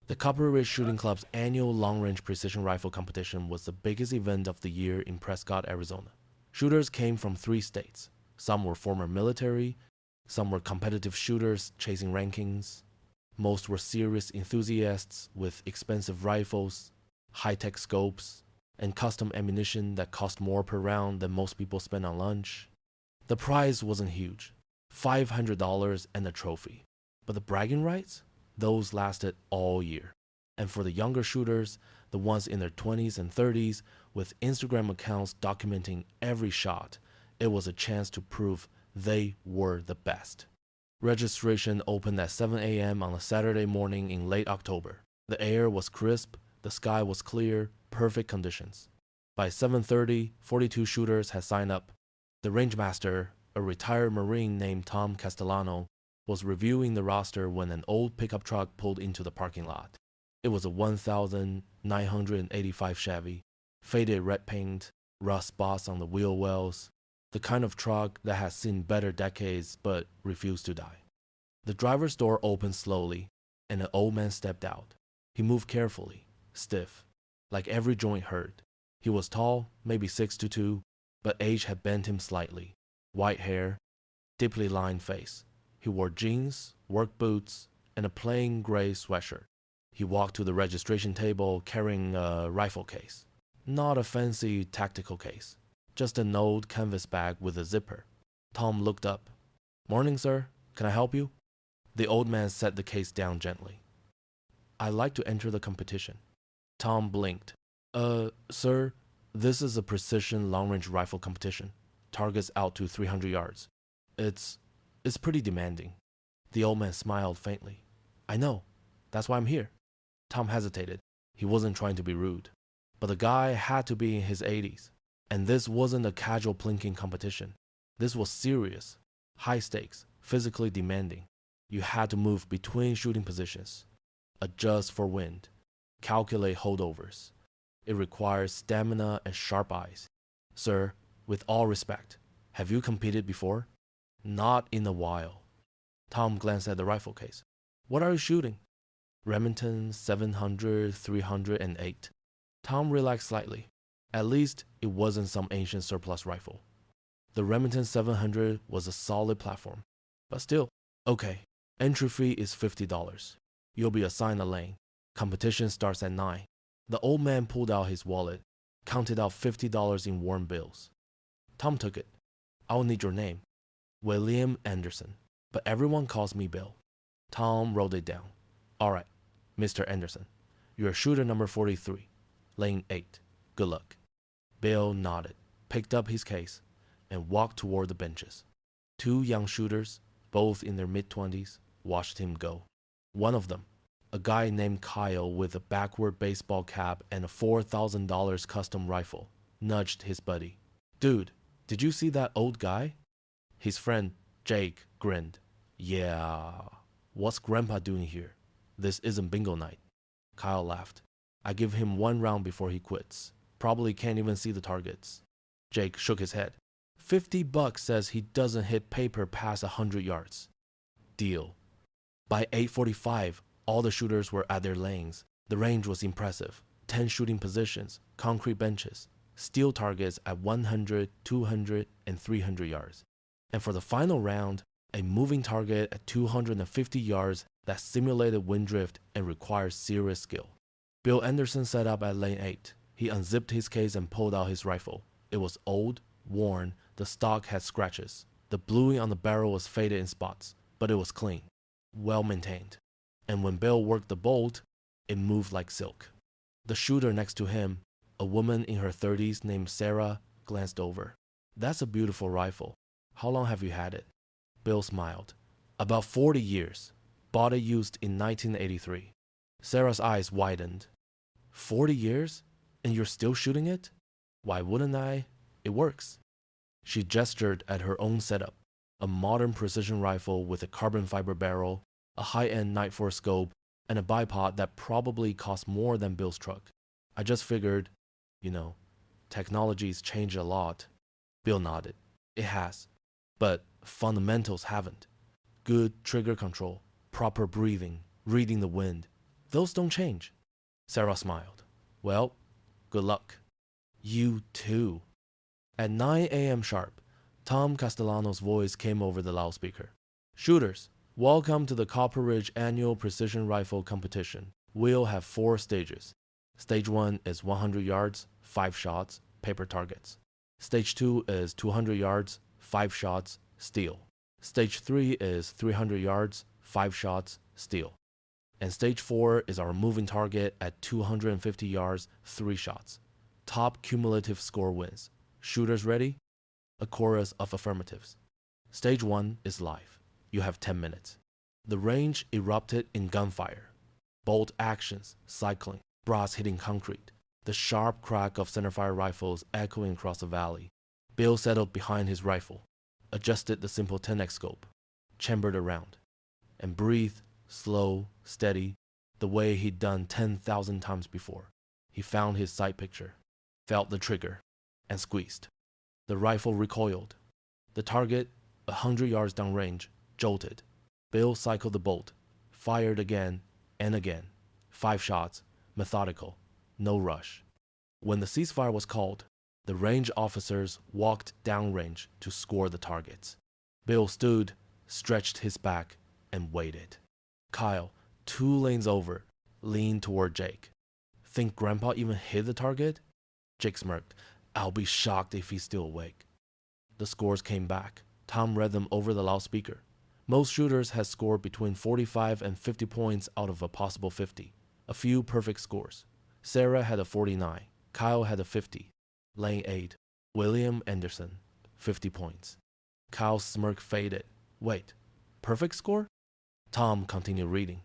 The Copper Ridge Shooting Club's annual long-range precision rifle competition was the biggest event of the year in Prescott, Arizona. Shooters came from 3 states. Some were former military, some were competitive shooters chasing rankings. Most were serious enthusiasts with expensive rifles, high-tech scopes, and custom ammunition that cost more per round than most people spend on lunch. The prize wasn't huge, $500 and a trophy. But the bragging rights? Those lasted all year. And for the younger shooters, the ones in their 20s and 30s, with Instagram accounts documenting every shot, it was a chance to prove they were the best. Registration opened at 7 a.m. on a Saturday morning in late October. The air was crisp, the sky was clear, perfect conditions. By 7:30, 42 shooters had signed up. The rangemaster, a retired Marine named Tom Castellano, was reviewing the roster when an old pickup truck pulled into the parking lot. It was a 1985 Chevy, faded red paint, rust spots on the wheel wells, the kind of truck that has seen better decades but refused to die. The driver's door opened slowly, and an old man stepped out. He moved carefully, stiff, like every joint hurt. He was tall, maybe 6'2", but age had bent him slightly. White hair, deeply lined face. He wore jeans, work boots, and a plain gray sweatshirt. He walked to the registration table carrying a rifle case. Not a fancy tactical case, just an old canvas bag with a zipper. Tom looked up. "Morning, sir. Can I help you?" The old man set the case down gently. "I'd like to enter the competition." Tom blinked. Sir, this is a precision long-range rifle competition. Targets out to 300 yards. It's pretty demanding." The old man smiled faintly. "I know. That's why I'm here." Tom hesitated. He wasn't trying to be rude. But the guy had to be in his 80s. And this wasn't a casual plinking competition. This was serious, high stakes, physically demanding. You had to move between shooting positions, adjust for wind, calculate holdovers. It requires stamina and sharp eyes. "Sir, with all respect, have you competed before?" "Not in a while." Tom glanced at the rifle case. "What are you shooting?" "Remington 700 308. Tom relaxed slightly. At least it wasn't some ancient surplus rifle. The Remington 700 was a solid platform. But still, okay, entry fee is $50. You'll be assigned a lane. Competition starts at 9. The old man pulled out his wallet, counted out $50 in warm bills. Tom took it. "I'll need your name." "William Anderson, but everyone calls me Bill." Tom wrote it down. "All right, Mr. Anderson, you're shooter number 43, lane 8. Good luck." Bill nodded, picked up his case, and walked toward the benches. 2 young shooters, both in their mid-20s, watched him go. One of them, a guy named Kyle with a backward baseball cap and a $4,000 custom rifle, nudged his buddy. "Dude, did you see that old guy?" His friend, Jake, grinned. "Yeah, what's Grandpa doing here? This isn't bingo night." Kyle laughed. "I give him 1 round before he quits. Probably can't even see the targets." Jake shook his head. $50 says he doesn't hit paper past 100 yards. Deal. By 8:45, all the shooters were at their lanes. The range was impressive. 10 shooting positions, concrete benches, steel targets at 100, 200, and 300 yards. And for the final round, a moving target at 250 yards that simulated wind drift and required serious skill. Bill Anderson set up at lane 8. He unzipped his case and pulled out his rifle. It was old, worn, the stock had scratches. The bluing on the barrel was faded in spots, but it was clean, well maintained. And when Bill worked the bolt, it moved like silk. The shooter next to him, a woman in her 30s named Sarah, glanced over. "That's a beautiful rifle. How long have you had it?" Bill smiled. "About 40 years. Bought it used in 1983. Sarah's eyes widened. 40 years? And you're still shooting it?" "Why wouldn't I? It works." She gestured at her own setup, a modern precision rifle with a carbon fiber barrel, a high-end Night Force scope, and a bipod that probably cost more than Bill's truck. "I just figured, technology's changed a lot." Bill nodded. "It has. But fundamentals haven't. Good trigger control, proper breathing, reading the wind. Those don't change. Sarah smiled. Well, good luck. You too. At 9 a.m. sharp, Tom Castellano's voice came over the loudspeaker. Shooters, welcome to the Copper Ridge Annual Precision Rifle Competition. We'll have 4 stages. Stage 1 is 100 yards, 5 shots, paper targets. Stage 2 is 200 yards, 5 shots, steel. Stage 3 is 300 yards, 5 shots, steel. And stage 4 is our moving target at 250 yards, 3 shots. Top cumulative score wins. Shooters ready? A chorus of affirmatives. Stage 1 is live. You have 10 minutes. The range erupted in gunfire. Bolt actions, cycling, brass hitting concrete. The sharp crack of centerfire rifles echoing across the valley. Bill settled behind his rifle, adjusted the simple 10x scope, chambered around, and breathed slow, steady, the way he'd done 10,000 times before. He found his sight picture, felt the trigger, and squeezed. The rifle recoiled. The target, 100 yards downrange, jolted. Bill cycled the bolt, fired again and again. 5 shots, methodical, no rush. When the ceasefire was called, the range officers walked downrange to score the targets. Bill stood, stretched his back, and waited. Kyle, 2 lanes over, leaned toward Jake. Think Grandpa even hit the target? Jake smirked. I'll be shocked if he's still awake. The scores came back. Tom read them over the loudspeaker. Most shooters had scored between 45 and 50 points out of a possible 50. A few perfect scores. Sarah had a 49. Kyle had a 50. Lane 8. William Anderson, 50 points. Kyle's smirk faded. Wait, perfect score? Tom continued reading,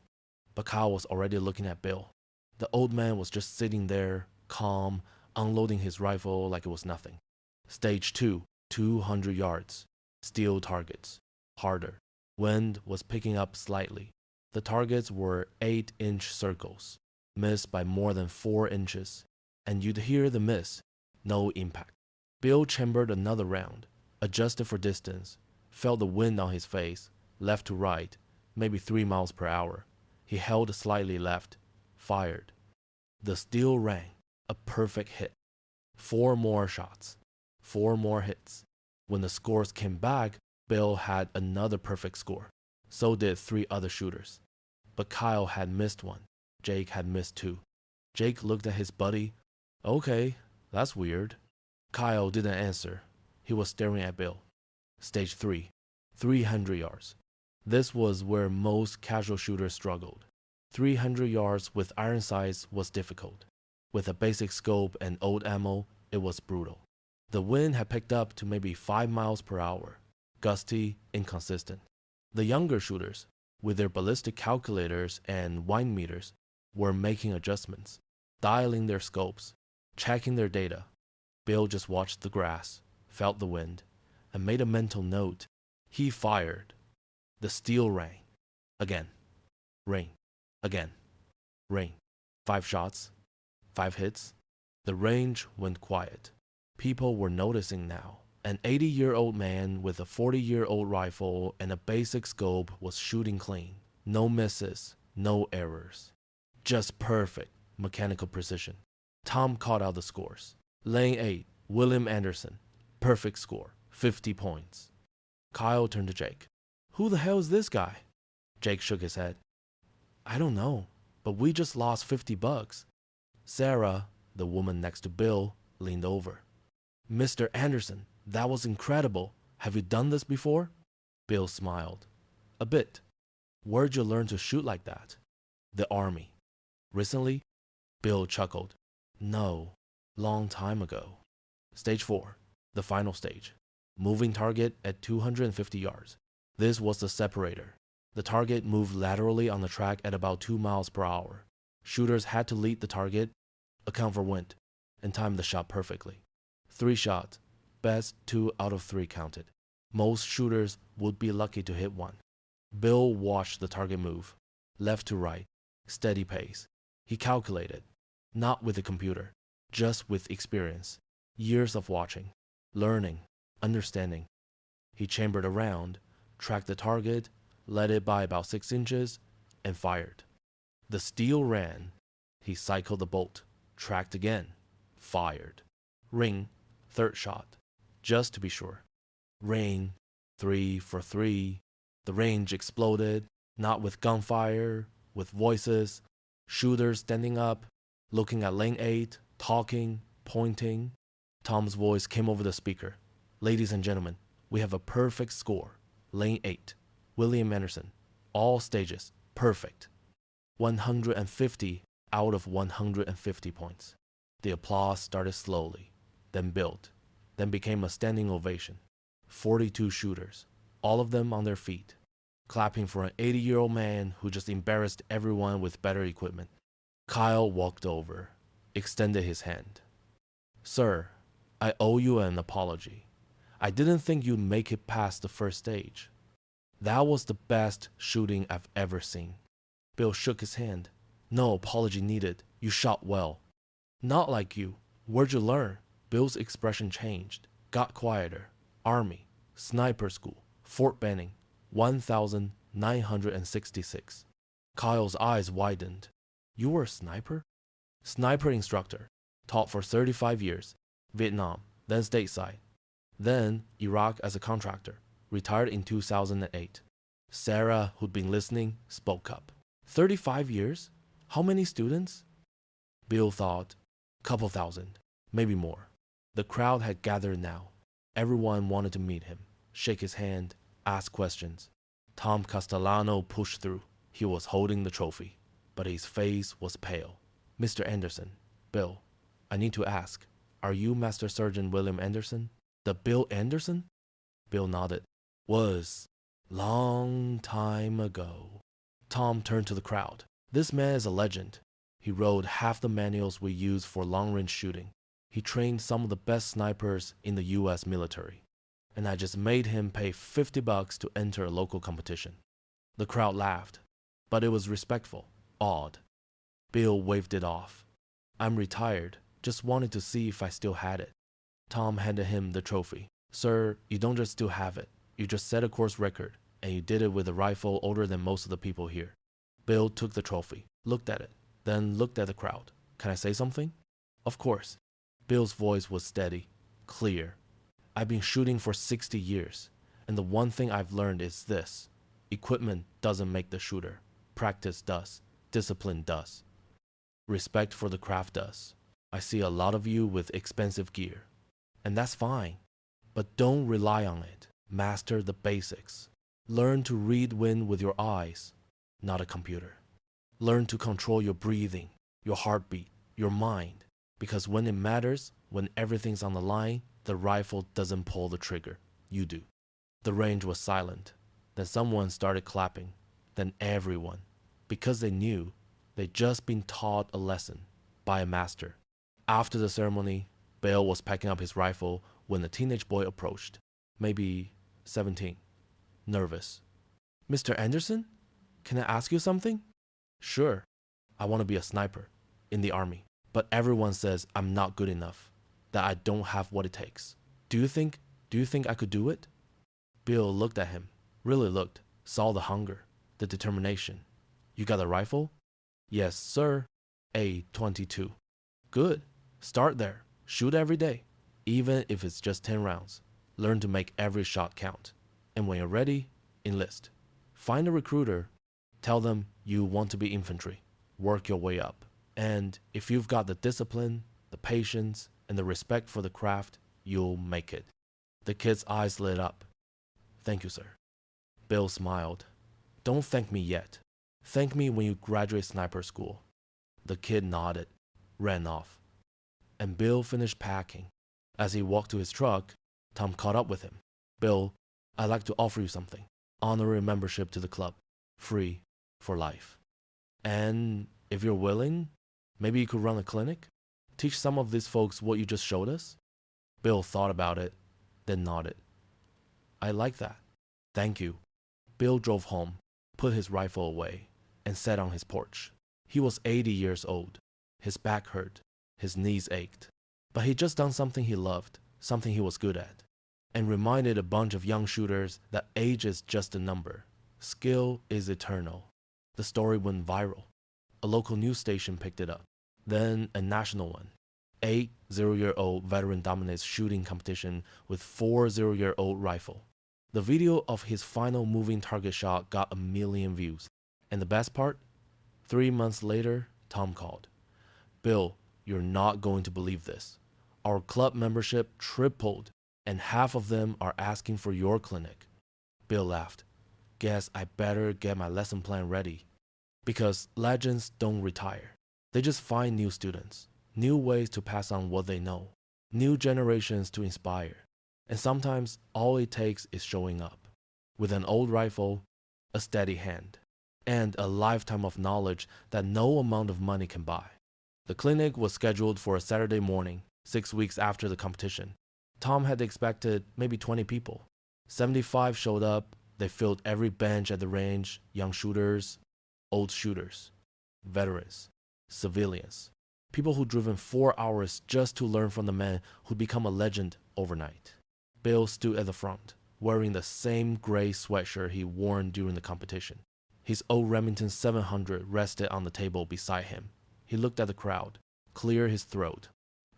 but Kyle was already looking at Bill. The old man was just sitting there, calm, unloading his rifle like it was nothing. Stage 2, 200 yards. Steel targets. Harder. Wind was picking up slightly. The targets were 8-inch circles, missed by more than 4 inches, and you'd hear the miss, no impact. Bill chambered another round, adjusted for distance, felt the wind on his face, left to right, maybe 3 miles per hour. He held slightly left, fired. The steel rang, a perfect hit. 4 more shots, 4 more hits. When the scores came back, Bill had another perfect score. So did 3 other shooters. But Kyle had missed one. Jake had missed 2. Jake looked at his buddy. Okay, that's weird. Kyle didn't answer. He was staring at Bill. Stage 3, 300 yards. This was where most casual shooters struggled. 300 yards with iron sights was difficult. With a basic scope and old ammo, it was brutal. The wind had picked up to maybe 5 miles per hour. Gusty, inconsistent. The younger shooters, with their ballistic calculators and wind meters, were making adjustments, dialing their scopes, checking their data. Bill just watched the grass, felt the wind, and made a mental note. He fired. The steel rang. Again. Ring. Again. Ring. 5 shots. 5 hits. The range went quiet. People were noticing now. An 80-year-old man with a 40-year-old rifle and a basic scope was shooting clean. No misses, no errors. Just perfect mechanical precision. Tom caught out the scores. Lane 8, William Anderson. Perfect score, 50 points. Kyle turned to Jake. Who the hell is this guy? Jake shook his head. I don't know, but we just lost $50. Sarah, the woman next to Bill, leaned over. Mr. Anderson, that was incredible. Have you done this before? Bill smiled. A bit. Where'd you learn to shoot like that? The Army. Recently? Bill chuckled. No, long time ago. Stage 4, the final stage. Moving target at 250 yards. This was the separator. The target moved laterally on the track at about 2 miles per hour. Shooters had to lead the target, account for wind, and time the shot perfectly. 3 shots. Best 2 out of 3 counted. Most shooters would be lucky to hit one. Bill watched the target move, left to right, steady pace. He calculated, not with a computer, just with experience, years of watching, learning, understanding. He chambered around, tracked the target, led it by about 6 inches, and fired. The steel ran. He cycled the bolt, tracked again, fired. Ring, third shot, just to be sure. Ring, 3 for 3. The range exploded, not with gunfire, with voices, shooters standing up, looking at lane 8, talking, pointing. Tom's voice came over the speaker. Ladies and gentlemen, we have a perfect score. Lane 8, William Anderson. All stages, perfect. 150 out of 150 points. The applause started slowly, then built, then became a standing ovation. 42 shooters, all of them on their feet, clapping for an 80-year-old man who just embarrassed everyone with better equipment. Kyle walked over, extended his hand. Sir, I owe you an apology. I didn't think you'd make it past the first stage. That was the best shooting I've ever seen. Bill shook his hand. No apology needed. You shot well. Not like you. Where'd you learn? Bill's expression changed, got quieter. Army, sniper school, Fort Benning, 1966. Kyle's eyes widened. You were a sniper? Sniper instructor. Taught for 35 years. Vietnam, then stateside. Then Iraq as a contractor. Retired in 2008. Sarah, who'd been listening, spoke up. 35 years? How many students? Bill thought, couple thousand, maybe more. The crowd had gathered now. Everyone wanted to meet him, shake his hand, ask questions. Tom Castellano pushed through. He was holding the trophy, but his face was pale. Mr. Anderson, Bill, I need to ask, are you Master Sergeant William Anderson? The Bill Anderson? Bill nodded. Was. Long time ago. Tom turned to the crowd. This man is a legend. He wrote half the manuals we use for long-range shooting. He trained some of the best snipers in the US military. And I just made him pay $50 to enter a local competition. The crowd laughed, but it was respectful, awed. Bill waved it off. I'm retired, just wanted to see if I still had it. Tom handed him the trophy. Sir, you don't just still have it. You just set a course record, and you did it with a rifle older than most of the people here. Bill took the trophy, looked at it, then looked at the crowd. Can I say something? Of course. Bill's voice was steady, clear. I've been shooting for 60 years, and the one thing I've learned is this. Equipment doesn't make the shooter. Practice does. Discipline does. Respect for the craft does. I see a lot of you with expensive gear, and that's fine. But don't rely on it. Master the basics. Learn to read wind with your eyes, not a computer. Learn to control your breathing, your heartbeat, your mind. Because when it matters, when everything's on the line, the rifle doesn't pull the trigger. You do. The range was silent. Then someone started clapping. Then everyone. Because they knew they'd just been taught a lesson by a master. After the ceremony, Bill was packing up his rifle when a teenage boy approached. Maybe 17. Nervous. Mr. Anderson? Can I ask you something? Sure. I want to be a sniper in the army. But everyone says I'm not good enough, that I don't have what it takes. Do you think I could do it? Bill looked at him, really looked, saw the hunger, the determination. You got a rifle? Yes, sir. A-22. Good. Start there. Shoot every day, even if it's just 10 rounds. Learn to make every shot count. And when you're ready, enlist. Find a recruiter. Tell them you want to be infantry. Work your way up. And if you've got the discipline, the patience, and the respect for the craft, you'll make it. The kid's eyes lit up. Thank you, sir. Bill smiled. Don't thank me yet. Thank me when you graduate sniper school. The kid nodded, ran off. And Bill finished packing. As he walked to his truck, Tom caught up with him. Bill, I'd like to offer you something. Honorary membership to the club. Free for life. And if you're willing, maybe you could run a clinic? Teach some of these folks what you just showed us? Bill thought about it, then nodded. I like that. Thank you. Bill drove home, put his rifle away, and sat on his porch. He was 80 years old. His back hurt. His knees ached. But he'd just done something he loved, something he was good at, and reminded a bunch of young shooters that age is just a number. Skill is eternal. The story went viral. A local news station picked it up. Then a national one. 8 0-year-old veteran dominates shooting competition with 4 0-year-old rifle. The video of his final moving target shot got 1 million views. And the best part? 3 months later, Tom called. Bill, you're not going to believe this. Our club membership tripled, and half of them are asking for your clinic. Bill laughed. Guess I better get my lesson plan ready. Because legends don't retire. They just find new students, new ways to pass on what they know, new generations to inspire. And sometimes all it takes is showing up. With an old rifle, a steady hand, and a lifetime of knowledge that no amount of money can buy. The clinic was scheduled for a Saturday morning, 6 weeks after the competition. Tom had expected maybe 20 people. 75 showed up. They filled every bench at the range, young shooters, old shooters, veterans, civilians, people who'd driven 4 hours just to learn from the man who'd become a legend overnight. Bill stood at the front, wearing the same gray sweatshirt he'd worn during the competition. His old Remington 700 rested on the table beside him. He looked at the crowd, cleared his throat,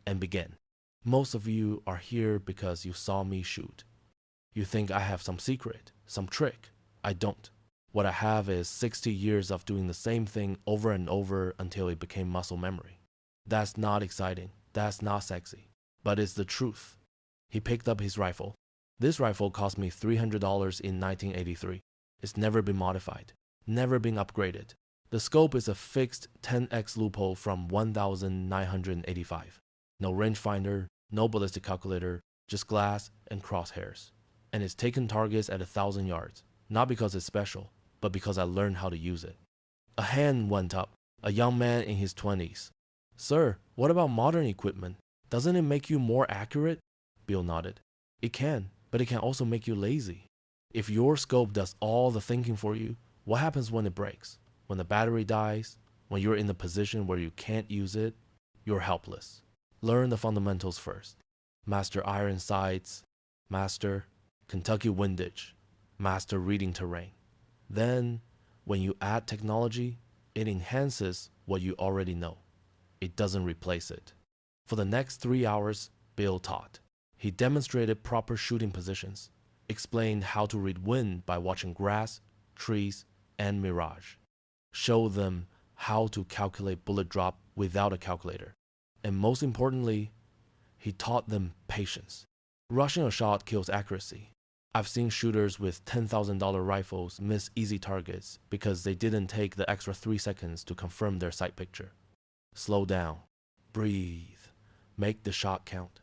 and began. Most of you are here because you saw me shoot. You think I have some secret, some trick. I don't. What I have is 60 years of doing the same thing over and over until it became muscle memory. That's not exciting. That's not sexy. But it's the truth. He picked up his rifle. This rifle cost me $300 in 1983. It's never been modified, never been upgraded. The scope is a fixed 10x loophole from 1985. No rangefinder, no ballistic calculator, just glass and crosshairs. And it's taken targets at 1,000 yards, not because it's special, but because I learned how to use it. A hand went up, a young man in his 20s. Sir, what about modern equipment? Doesn't it make you more accurate? Bill nodded. It can, but it can also make you lazy. If your scope does all the thinking for you, what happens when it breaks? When the battery dies? When you're in the position where you can't use it? You're helpless. Learn the fundamentals first. Master iron sights, master Kentucky windage, master reading terrain. Then, when you add technology, it enhances what you already know. It doesn't replace it. For the next 3 hours, Bill taught. He demonstrated proper shooting positions, explained how to read wind by watching grass, trees, and mirage, showed them how to calculate bullet drop without a calculator, and most importantly, he taught them patience. Rushing a shot kills accuracy. I've seen shooters with $10,000 rifles miss easy targets because they didn't take the extra 3 seconds to confirm their sight picture. Slow down, breathe, make the shot count.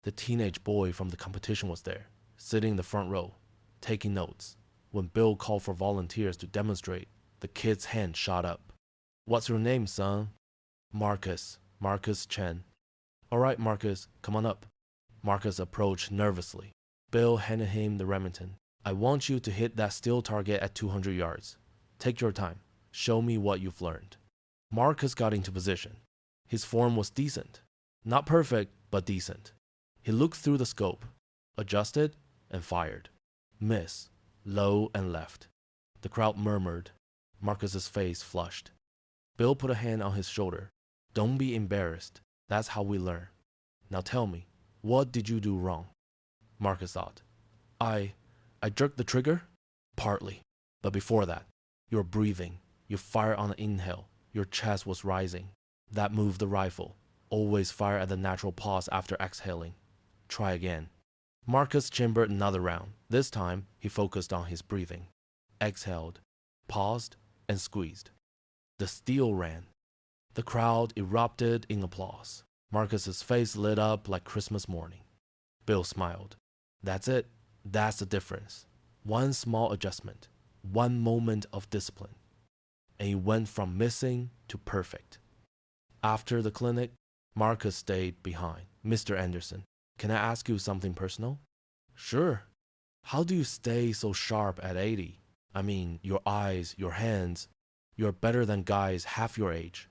The teenage boy from the competition was there, sitting in the front row, taking notes. When Bill called for volunteers to demonstrate, the kid's hand shot up. What's your name, son? Marcus Chen. All right, Marcus, come on up. Marcus approached nervously. Bill handed him the Remington. I want you to hit that steel target at 200 yards. Take your time. Show me what you've learned. Marcus got into position. His form was decent. Not perfect, but decent. He looked through the scope, adjusted, and fired. Miss, low and left. The crowd murmured. Marcus's face flushed. Bill put a hand on his shoulder. Don't be embarrassed. That's how we learn. Now tell me, what did you do wrong? Marcus thought. I jerked the trigger? Partly. But before that, you're breathing. You fired on an inhale. Your chest was rising. That moved the rifle. Always fire at the natural pause after exhaling. Try again. Marcus chambered another round. This time, he focused on his breathing. Exhaled, paused, and squeezed. The steel ran. The crowd erupted in applause. Marcus's face lit up like Christmas morning. Bill smiled. That's it. That's the difference. One small adjustment. One moment of discipline. And he went from missing to perfect. After the clinic, Marcus stayed behind. Mr. Anderson, can I ask you something personal? Sure. How do you stay so sharp at 80? I mean, your eyes, your hands. You're better than guys half your age.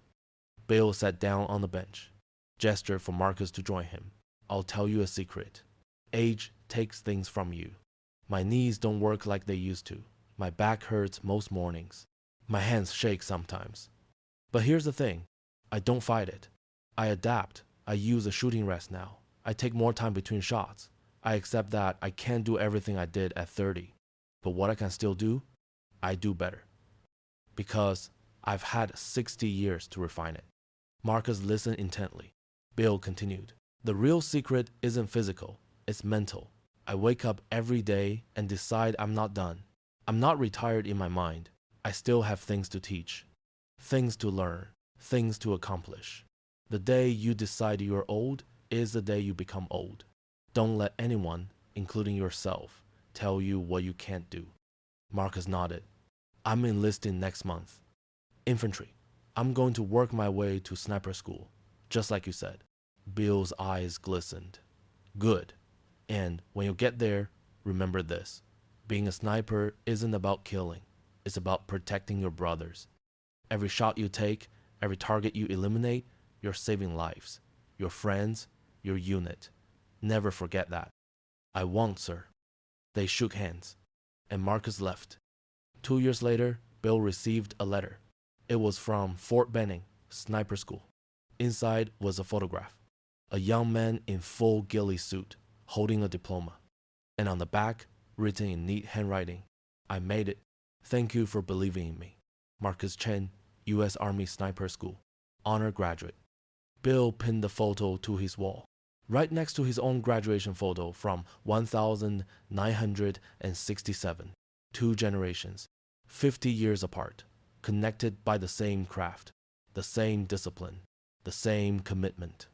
Bill sat down on the bench, gestured for Marcus to join him. I'll tell you a secret. Age takes things from you. My knees don't work like they used to. My back hurts most mornings. My hands shake sometimes. But here's the thing, I don't fight it. I adapt. I use a shooting rest now. I take more time between shots. I accept that I can't do everything I did at 30. But what I can still do, I do better. Because I've had 60 years to refine it. Marcus listened intently. Bill continued. The real secret isn't physical, it's mental. I wake up every day and decide I'm not done. I'm not retired in my mind. I still have things to teach, things to learn, things to accomplish. The day you decide you're old is the day you become old. Don't let anyone, including yourself, tell you what you can't do. Marcus nodded. I'm enlisting next month. Infantry. I'm going to work my way to sniper school, just like you said. Bill's eyes glistened. Good. And when you get there, remember this. Being a sniper isn't about killing. It's about protecting your brothers. Every shot you take, every target you eliminate, you're saving lives. Your friends, your unit. Never forget that. I won't, sir. They shook hands, and Marcus left. 2 years later, Bill received a letter. It was from Fort Benning, sniper school. Inside was a photograph. A young man in full ghillie suit, holding a diploma. And on the back, written in neat handwriting, I made it. Thank you for believing in me. Marcus Chen, U.S. Army Sniper School, honor graduate. Bill pinned the photo to his wall, right next to his own graduation photo from 1967. 2 generations, 50 years apart, connected by the same craft, the same discipline, the same commitment.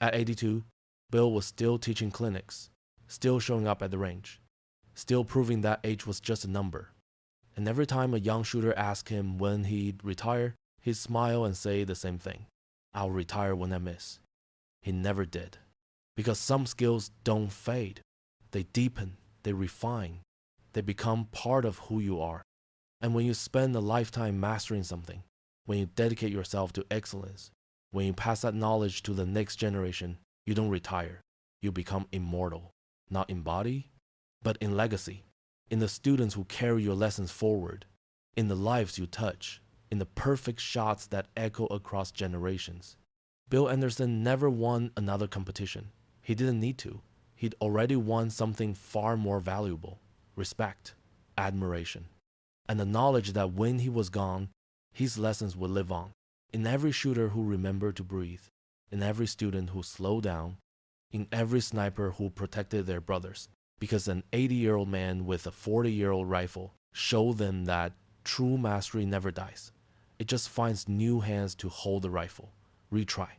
At 82, Bill was still teaching clinics, still showing up at the range, still proving that age was just a number. And every time a young shooter asked him when he'd retire, he'd smile and say the same thing. I'll retire when I miss. He never did. Because some skills don't fade. They deepen, they refine, they become part of who you are. And when you spend a lifetime mastering something, when you dedicate yourself to excellence, when you pass that knowledge to the next generation, you don't retire. You become immortal, not in body, but in legacy. In the students who carry your lessons forward, in the lives you touch, in the perfect shots that echo across generations. Bill Anderson never won another competition. He didn't need to. He'd already won something far more valuable: respect, admiration, and the knowledge that when he was gone, his lessons would live on. In every shooter who remembered to breathe, in every student who slowed down, in every sniper who protected their brothers. Because an 80-year-old man with a 40-year-old rifle showed them that true mastery never dies. It just finds new hands to hold the rifle. Retry.